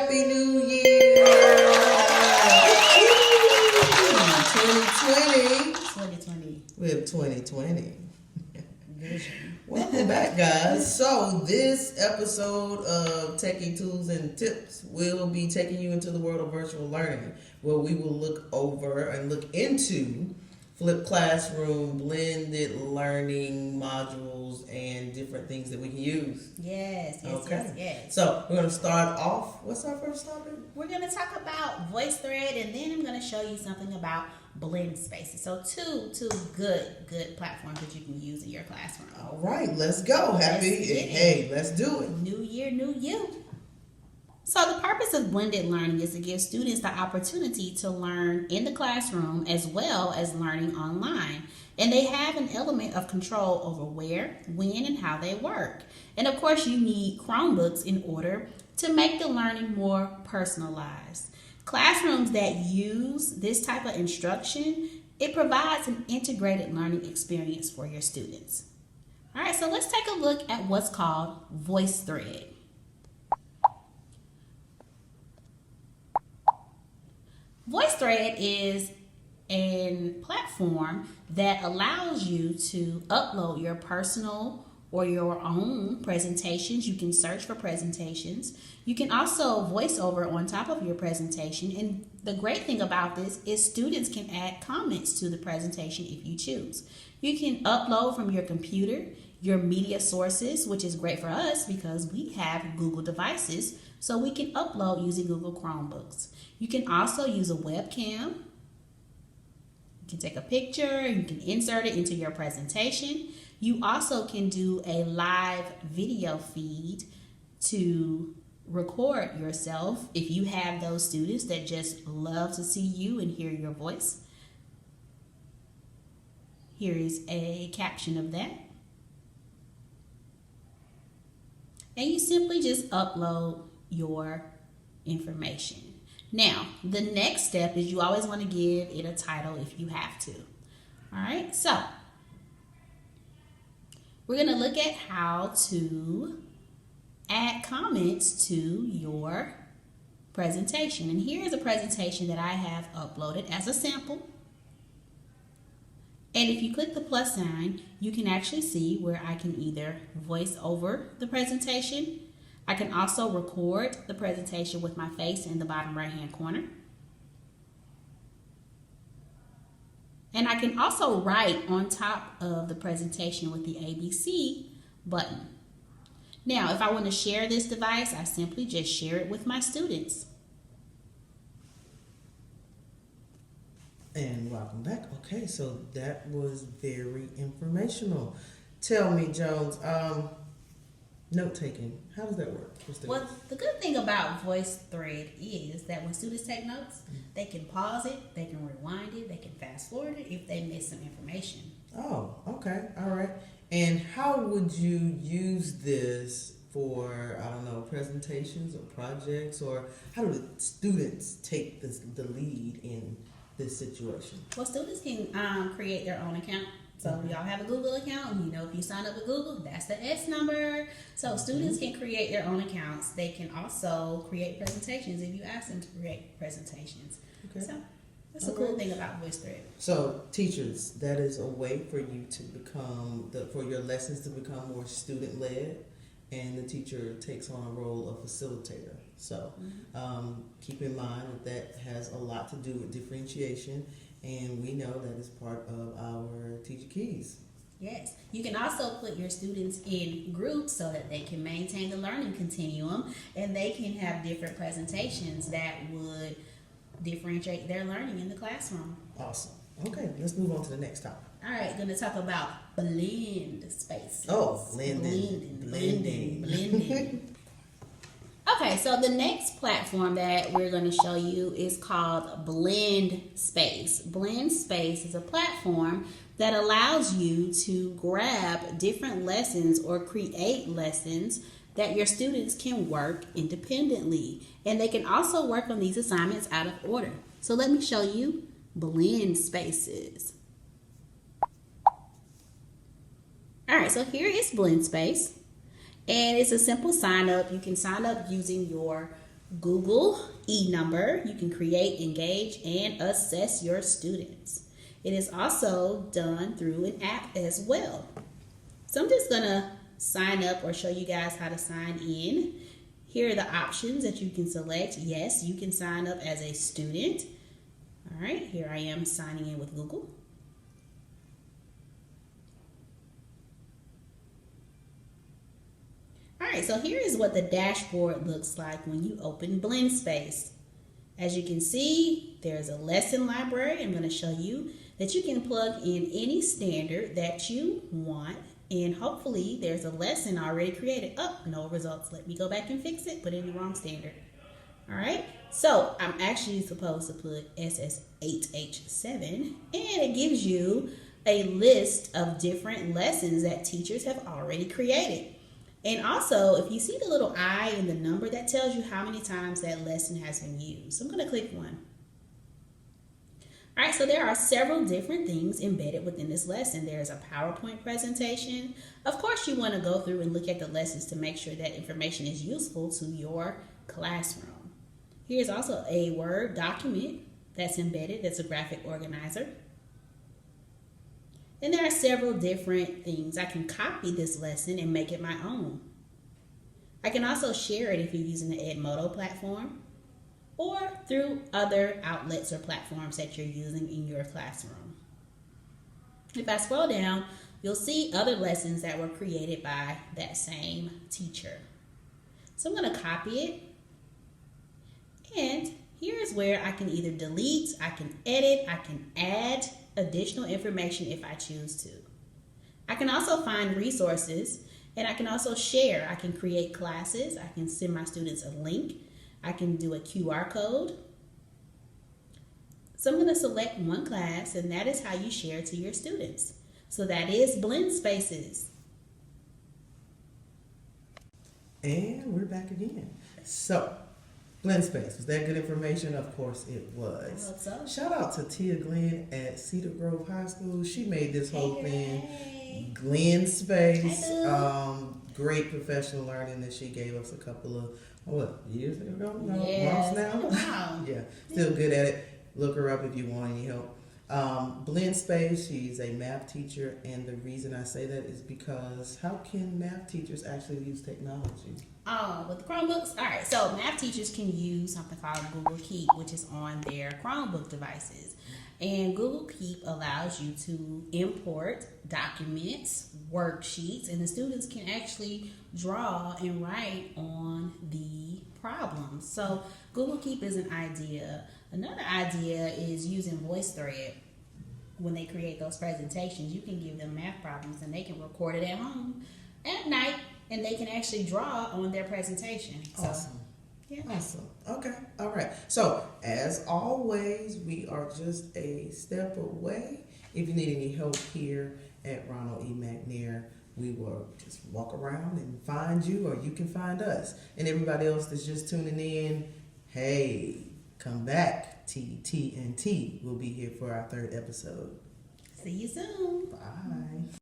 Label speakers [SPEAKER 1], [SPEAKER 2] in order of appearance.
[SPEAKER 1] Happy New Year! 2020.
[SPEAKER 2] 2020.
[SPEAKER 1] We have 2020.
[SPEAKER 2] Vision.
[SPEAKER 1] Welcome back, guys. So, this episode of Techie Tools and Tips will be taking you into the world of virtual learning, where we will look over and look into flipped classroom, blended learning modules, and different things that we can use.
[SPEAKER 2] Yes.
[SPEAKER 1] Okay. So, we're going to start off. What's our first topic?
[SPEAKER 2] We're going to talk about VoiceThread, and then I'm going to show you something about blend spaces. So two good platforms that you can use in your classroom.
[SPEAKER 1] All right, let's go. Let's do it.
[SPEAKER 2] New year, new you. So the purpose of blended learning is to give students the opportunity to learn in the classroom as well as learning online. And they have an element of control over where, when, and how they work. And of course, you need Chromebooks in order to make the learning more personalized. Classrooms that use this type of instruction, it provides an integrated learning experience for your students. All right, so let's take a look at what's called VoiceThread. VoiceThread is a platform that allows you to upload your personal or your own presentations. You can search for presentations. You can also voice over on top of your presentation. And the great thing about this is students can add comments to the presentation if you choose. You can upload from your computer, your media sources, which is great for us because we have Google devices, so we can upload using Google Chromebooks. You can also use a webcam. You can take a picture, you can insert it into your presentation. You also can do a live video feed to record yourself if you have those students that just love to see you and hear your voice. Here is a caption of that. And you simply just upload your information. Now, the next step is you always want to give it a title if you have to. All right, so we're going to look at how to add comments to your presentation. And here's a presentation that I have uploaded as a sample. And if you click the plus sign, you can actually see where I can either voice over the presentation. I can also record the presentation with my face in the bottom right-hand corner. And I can also write on top of the presentation with the ABC button. Now, if I want to share this device, I simply just share it with my students.
[SPEAKER 1] And welcome back. Okay, so that was very informational. Tell me, Jones, note-taking, how does that work?
[SPEAKER 2] Well, the good thing about VoiceThread is that when students take notes, they can pause it, they can rewind it, they can fast forward it if they miss some information.
[SPEAKER 1] Oh, okay, all right. And how would you use this for, I don't know, presentations or projects, or how do the students take the lead in this situation?
[SPEAKER 2] Well, students can create their own account. So y'all have a Google account, and if you sign up with Google, that's the S number. So students can create their own accounts. They can also create presentations if you ask them to create presentations. Okay. So that's a cool thing about VoiceThread.
[SPEAKER 1] So teachers, that is a way for you to become, for your lessons to become more student-led, and the teacher takes on a role of facilitator. So keep in mind that has a lot to do with differentiation. And we know that is part of our teacher keys.
[SPEAKER 2] Yes. You can also put your students in groups so that they can maintain the learning continuum, and they can have different presentations that would differentiate their learning in the classroom.
[SPEAKER 1] Awesome. Okay, let's move on to the next topic.
[SPEAKER 2] All right, going to talk about blend spaces.
[SPEAKER 1] Oh, blending.
[SPEAKER 2] Okay, so the next platform that we're going to show you is called Blend Space. Blend Space is a platform that allows you to grab different lessons or create lessons that your students can work independently. And they can also work on these assignments out of order. So let me show you Blend Spaces. All right, so here is Blend Space. And it's a simple sign up. You can sign up using your Google e-number. You can create, engage, and assess your students. It is also done through an app as well. So I'm just going to sign up or show you guys how to sign in. Here are the options that you can select. Yes, you can sign up as a student. All right, here I am signing in with Google. All right, so here is what the dashboard looks like when you open BlendSpace. As you can see, there's a lesson library. I'm going to show you that you can plug in any standard that you want, and hopefully there's a lesson already created. Oh, no results. Let me go back and fix it. Put in the wrong standard. All right, so I'm actually supposed to put SS8H7, and it gives you a list of different lessons that teachers have already created. And also, if you see the little I in the number, that tells you how many times that lesson has been used. So I'm going to click one. All right, so there are several different things embedded within this lesson. There's a PowerPoint presentation. Of course, you want to go through and look at the lessons to make sure that information is useful to your classroom. Here's also a Word document that's embedded. That's a graphic organizer. And there are several different things. I can copy this lesson and make it my own. I can also share it if you're using the Edmodo platform or through other outlets or platforms that you're using in your classroom. If I scroll down, you'll see other lessons that were created by that same teacher. So I'm going to copy it. And here's where I can either delete, I can edit, I can add additional information if I choose to. I can also find resources, and I can also share. I can create classes. I can send my students a link. I can do a QR code. So I'm going to select one class, and that is how you share to your students. So that is BlendSpaces.
[SPEAKER 1] And we're back again. So, BlendSpace, was that good information? Of course it was.
[SPEAKER 2] I hope so.
[SPEAKER 1] Shout out to Tia Glenn at Cedar Grove High School. She made this whole thing. BlendSpace. Great professional learning that she gave us a couple of, years ago? No, months now?
[SPEAKER 2] Wow.
[SPEAKER 1] Yeah, still good at it. Look her up if you want any help. BlendSpace, she's a math teacher, and the reason I say that is because how can math teachers actually use technology?
[SPEAKER 2] With the Chromebooks, all right, so math teachers can use something called Google Keep, which is on their Chromebook devices. And Google Keep allows you to import documents, worksheets, and the students can actually draw and write on the problems. So Google Keep is an idea. Another idea is using VoiceThread. When they create those presentations, you can give them math problems and they can record it at home at night, and they can actually draw on their presentation.
[SPEAKER 1] Awesome.
[SPEAKER 2] So, yeah.
[SPEAKER 1] Awesome. Okay. All right. So, as always, we are just a step away. If you need any help here at Ronald E. McNair, we will just walk around and find you, or you can find us. And everybody else that's just tuning in, hey, come back. TNT will be here for our 3rd episode.
[SPEAKER 2] See you soon.
[SPEAKER 1] Bye.